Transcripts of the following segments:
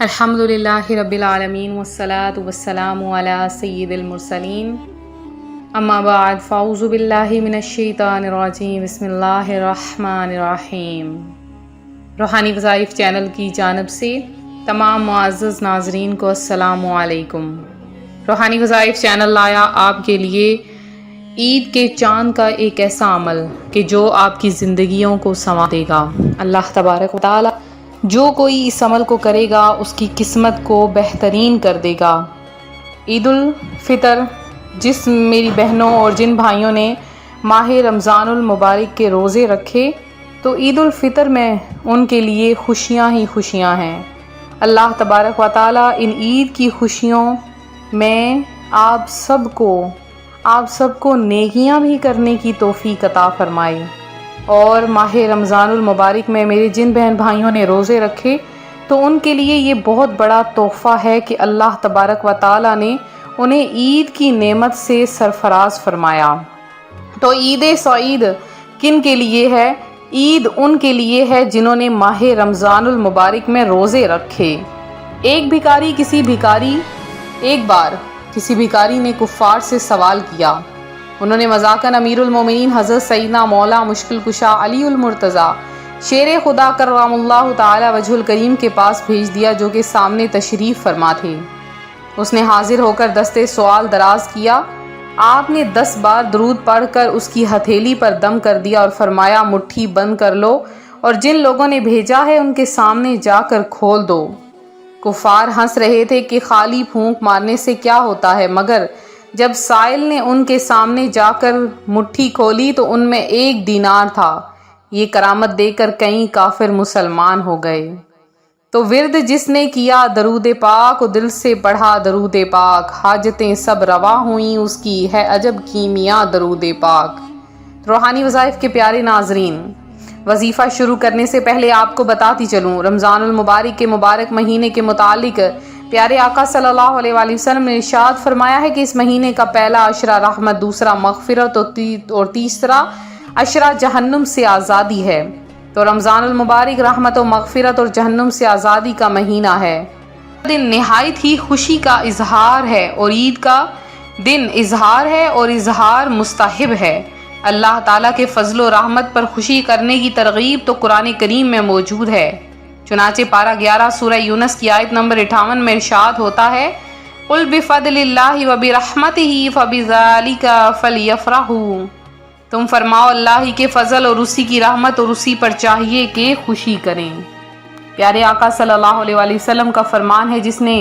الحمدللہ رب العالمین والصلاة والسلام علی سید المرسلین اما بعد فاعوذ باللہ من الشیطان الرجیم بسم اللہ الرحمن الرحیم۔ روحانی وظائف چینل کی جانب سے تمام معزز ناظرین کو السلام علیکم۔ روحانی وظائف چینل لایا آپ کے لیے عید کے چاند کا ایک ایسا عمل کہ جو آپ کی زندگیوں کو سنوار دے گا۔ اللہ تبارک و تعالی جو کوئی اس عمل کو کرے گا اس کی قسمت کو بہترین کر دے گا۔ عید الفطر، جس میری بہنوں اور جن بھائیوں نے ماہ رمضان المبارک کے روزے رکھے تو عید الفطر میں ان کے لیے خوشیاں ہی خوشیاں ہیں۔ اللہ تبارک و تعالی ان عید کی خوشیوں میں آپ سب کو نیکیاں بھی کرنے کی توفیق عطا فرمائے، اور ماہ رمضان المبارک میں میرے جن بہن بھائیوں نے روزے رکھے تو ان کے لیے یہ بہت بڑا تحفہ ہے کہ اللہ تبارک و تعالی نے انہیں عید کی نعمت سے سرفراز فرمایا۔ تو عید سعید کن کے لیے ہے؟ عید ان کے لیے ہے جنہوں نے ماہ رمضان المبارک میں روزے رکھے۔ ایک بار کسی بھکاری نے کفار سے سوال کیا۔ انہوں نے مذاقاً امیر المومنین حضرت سیدنا مولا مشکل کشا علی المرتضیٰ شیر خدا کرم اللہ تعالی وجہ الکریم کے پاس بھیج دیا، جو کہ سامنے تشریف فرما تھے۔ اس نے حاضر ہو کر دستے سوال دراز کیا۔ آپ نے 10 بار درود پڑھ کر اس کی ہتھیلی پر دم کر دیا اور فرمایا مٹھی بند کر لو اور جن لوگوں نے بھیجا ہے ان کے سامنے جا کر کھول دو۔ کفار ہنس رہے تھے کہ خالی پھونک مارنے سے کیا ہوتا ہے، مگر جب سائل نے ان کے سامنے جا کر مٹھی کھولی تو ان میں 1 دینار تھا۔ یہ کرامت دے کر کئی کافر مسلمان ہو گئے۔ تو ورد جس نے کیا درود پاک و دل سے پڑھا درود پاک، حاجتیں سب روا ہوئیں اس کی ہے عجب کیمیا درود پاک۔ روحانی وظائف کے پیارے ناظرین، وظیفہ شروع کرنے سے پہلے آپ کو بتاتی چلوں، رمضان المبارک کے مبارک مہینے کے متعلق پیارے آقا صلی اللہ علیہ وآلہ وسلم نے ارشاد فرمایا ہے کہ اس مہینے کا پہلا عشرہ رحمت، دوسرا مغفرت اور تیسرا عشرہ جہنم سے آزادی ہے۔ تو رمضان المبارک رحمت و مغفرت اور جہنم سے آزادی کا مہینہ ہے۔ دن نہایت ہی خوشی کا اظہار ہے اور عید کا دن اظہار ہے اور اظہار مستحب ہے۔ اللہ تعالیٰ کے فضل و رحمت پر خوشی کرنے کی ترغیب تو قرآن کریم میں موجود ہے۔ چنانچہ پارہ 11 سورہ یونس کی آیت نمبر 58 میں ارشاد ہوتا ہے قُلْ بِفَضْلِ اللَّهِ وَبِرَحْمَتِهِ فَبِذَلِكَ فَلْيَفْرَحُوا، تم فرماؤ اللہ ہی کے فضل اور اسی کی رحمت اور اسی پر چاہیے کہ خوشی کریں۔ پیارے آقا صلی اللہ علیہ وآلہ وسلم کا فرمان ہے، جس نے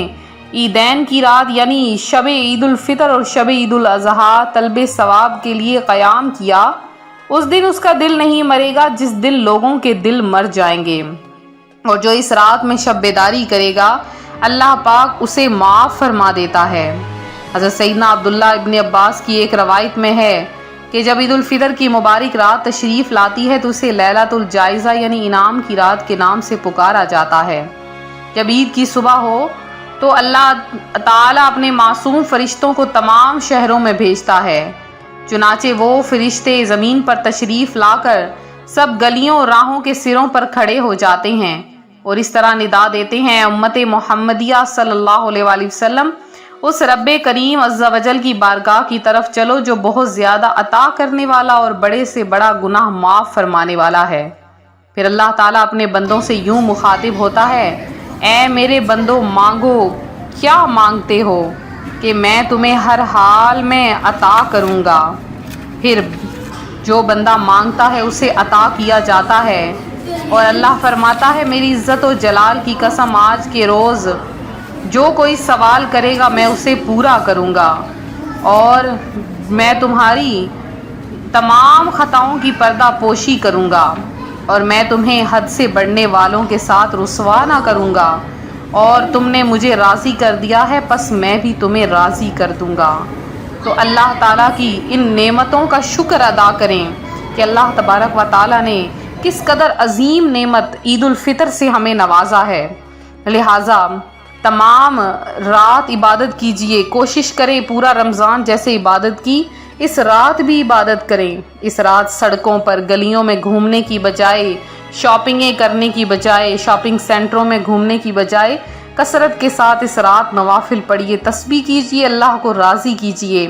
عیدین کی رات یعنی شب عید الفطر اور شب عید الاضحیٰ طلب ثواب کے لیے قیام کیا، اس دن اس کا دل نہیں مرے گا جس دن لوگوں کے دل مر جائیں گے، اور جو اس رات میں شب بیداری کرے گا اللہ پاک اسے معاف فرما دیتا ہے۔ حضرت سیدنا عبداللہ ابن عباس کی ایک روایت میں ہے کہ جب عید الفطر کی مبارک رات تشریف لاتی ہے تو اسے لیلۃ الجائزہ یعنی انعام کی رات کے نام سے پکارا جاتا ہے۔ جب عید کی صبح ہو تو اللہ تعالیٰ اپنے معصوم فرشتوں کو تمام شہروں میں بھیجتا ہے، چنانچہ وہ فرشتے زمین پر تشریف لا کر سب گلیوں اور راہوں کے سروں پر کھڑے ہو جاتے ہیں اور اس طرح ندا دیتے ہیں امت محمدیہ صلی اللہ علیہ وآلہ وسلم، اس رب کریم عز و جل کی بارگاہ کی طرف چلو جو بہت زیادہ عطا کرنے والا اور بڑے سے بڑا گناہ معاف فرمانے والا ہے۔ پھر اللہ تعالیٰ اپنے بندوں سے یوں مخاطب ہوتا ہے، اے میرے بندو مانگو، کیا مانگتے ہو کہ میں تمہیں ہر حال میں عطا کروں گا۔ پھر جو بندہ مانگتا ہے اسے عطا کیا جاتا ہے، اور اللہ فرماتا ہے میری عزت و جلال کی قسم آج کے روز جو کوئی سوال کرے گا میں اسے پورا کروں گا، اور میں تمہاری تمام خطاؤں کی پردہ پوشی کروں گا، اور میں تمہیں حد سے بڑھنے والوں کے ساتھ رسوا نہ کروں گا، اور تم نے مجھے راضی کر دیا ہے پس میں بھی تمہیں راضی کر دوں گا۔ تو اللہ تعالیٰ کی ان نعمتوں کا شکر ادا کریں کہ اللہ تبارک و تعالیٰ نے کس قدر عظیم نعمت عید الفطر سے ہمیں نوازا ہے۔ لہٰذا تمام رات عبادت کیجئے، کوشش کریں پورا رمضان جیسے عبادت کی اس رات بھی عبادت کریں۔ اس رات سڑکوں پر گلیوں میں گھومنے کی بجائے، شاپنگیں کرنے کی بجائے، شاپنگ سینٹروں میں گھومنے کی بجائے کثرت کے ساتھ اس رات نوافل پڑھیے، تسبیح کیجیے، اللہ کو راضی کیجیے۔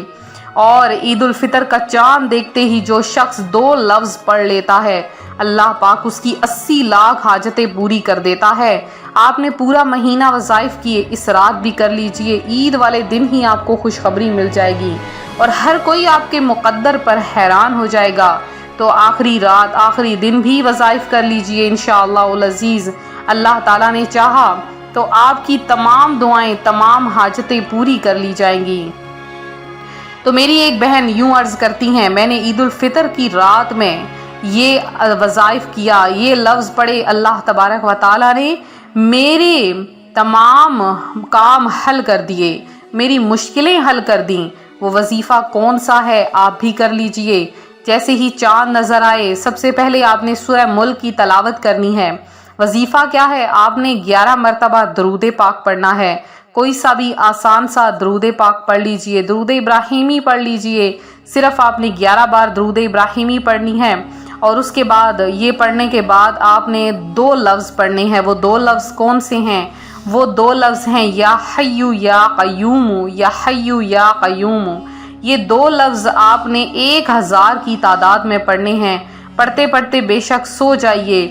اور عید الفطر کا چاند دیکھتے ہی جو شخص 2 لفظ پڑھ لیتا ہے، اللہ پاک اس کی 80 لاکھ حاجتیں پوری کر دیتا ہے۔ آپ نے پورا مہینہ وظائف کیے، اس رات بھی کر لیجئے، عید والے دن ہی آپ کو خوشخبری مل جائے گی اور ہر کوئی آپ کے مقدر پر حیران ہو جائے گا۔ تو آخری رات، آخری دن بھی وظائف کر لیجئے انشاءاللہ العزیز۔ اللہ تعالیٰ نے چاہا تو آپ کی تمام دعائیں، تمام حاجتیں پوری کر لی جائیں گی۔ تو میری ایک بہن یوں عرض کرتی ہیں، میں نے عید الفطر کی رات میں یہ وظائف کیا، یہ لفظ پڑھے، اللہ تبارک و تعالیٰ نے میرے تمام کام حل کر دیے، میری مشکلیں حل کر دیں۔ وہ وظیفہ کون سا ہے آپ بھی کر لیجئے۔ جیسے ہی چاند نظر آئے، سب سے پہلے آپ نے سورہ ملک کی تلاوت کرنی ہے۔ وظیفہ کیا ہے؟ آپ نے 11 مرتبہ درود پاک پڑھنا ہے۔ کوئی سا بھی آسان سا درود پاک پڑھ لیجئے، درود ابراہیمی پڑھ لیجئے۔ صرف آپ نے 11 بار درود ابراہیمی پڑھنی ہے، اور اس کے بعد یہ پڑھنے کے بعد آپ نے 2 لفظ پڑھنے ہیں۔ وہ 2 لفظ کون سے ہیں؟ وہ 2 لفظ ہیں یا حیو یا قیوم، یا حیو یا قیوم۔ یہ 2 لفظ آپ نے 1000 کی تعداد میں پڑھنے ہیں۔ پڑھتے پڑھتے بے شک سو جائیے،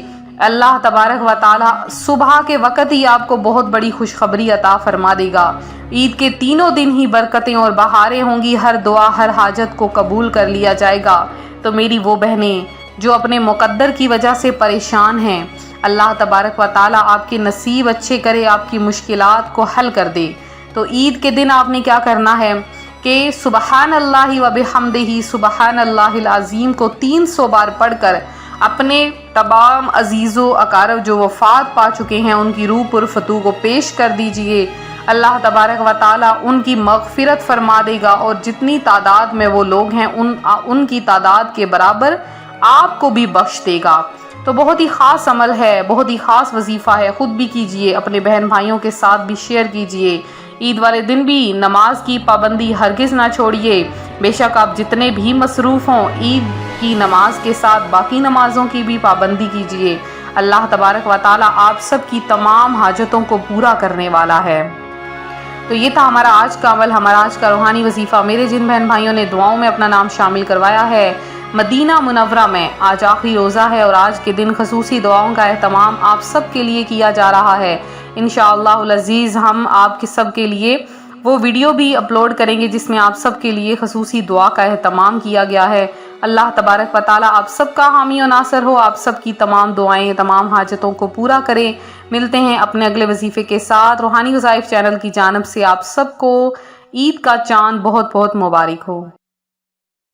اللہ تبارک و تعالی صبح کے وقت ہی آپ کو بہت بڑی خوشخبری عطا فرما دے گا۔ عید کے تینوں دن ہی برکتیں اور بہاریں ہوں گی، ہر دعا، ہر حاجت کو قبول کر لیا جائے گا۔ تو میری وہ بہنیں جو اپنے مقدر کی وجہ سے پریشان ہیں، اللہ تبارک و تعالی آپ کے نصیب اچھے کرے، آپ کی مشکلات کو حل کر دے۔ تو عید کے دن آپ نے کیا کرنا ہے کہ سبحان اللہ و بحمدہ سبحان اللہ العظیم کو 300 بار پڑھ کر اپنے تمام عزیز و اقارب جو وفات پا چکے ہیں ان کی روح پر فتوح کو پیش کر دیجئے۔ اللہ تبارک و تعالی ان کی مغفرت فرما دے گا، اور جتنی تعداد میں وہ لوگ ہیں ان کی تعداد کے برابر آپ کو بھی بخش دے گا۔ تو بہت ہی خاص عمل ہے، بہت ہی خاص وظیفہ ہے، خود بھی کیجئے، اپنے بہن بھائیوں کے ساتھ بھی شیئر کیجئے۔ عید والے دن بھی نماز کی پابندی ہرگز نہ چھوڑیے۔ بے شک آپ جتنے بھی مصروف ہوں، عید کی نماز کے ساتھ باقی نمازوں کی بھی پابندی کیجئے۔ اللہ تبارک و تعالی آپ سب کی تمام حاجتوں کو پورا کرنے والا ہے۔ تو یہ تھا ہمارا آج کا عمل، ہمارا آج کا روحانی وظیفہ۔ میرے جن بہن بھائیوں نے دعاؤں میں اپنا نام شامل کروایا ہے، مدینہ منورہ میں آج آخری روزہ ہے اور آج کے دن خصوصی دعاؤں کا اہتمام آپ سب کے لیے کیا جا رہا ہے۔ انشاءاللہ العزیز ہم آپ کے سب کے لیے وہ ویڈیو بھی اپلوڈ کریں گے جس میں آپ سب کے لیے خصوصی دعا کا اہتمام کیا گیا ہے۔ اللہ تبارک و تعالی آپ سب کا حامی و ناصر ہو، آپ سب کی تمام دعائیں، تمام حاجتوں کو پورا کریں۔ ملتے ہیں اپنے اگلے وظیفے کے ساتھ۔ روحانی وظائف چینل کی جانب سے آپ سب کو عید کا چاند بہت بہت مبارک ہو۔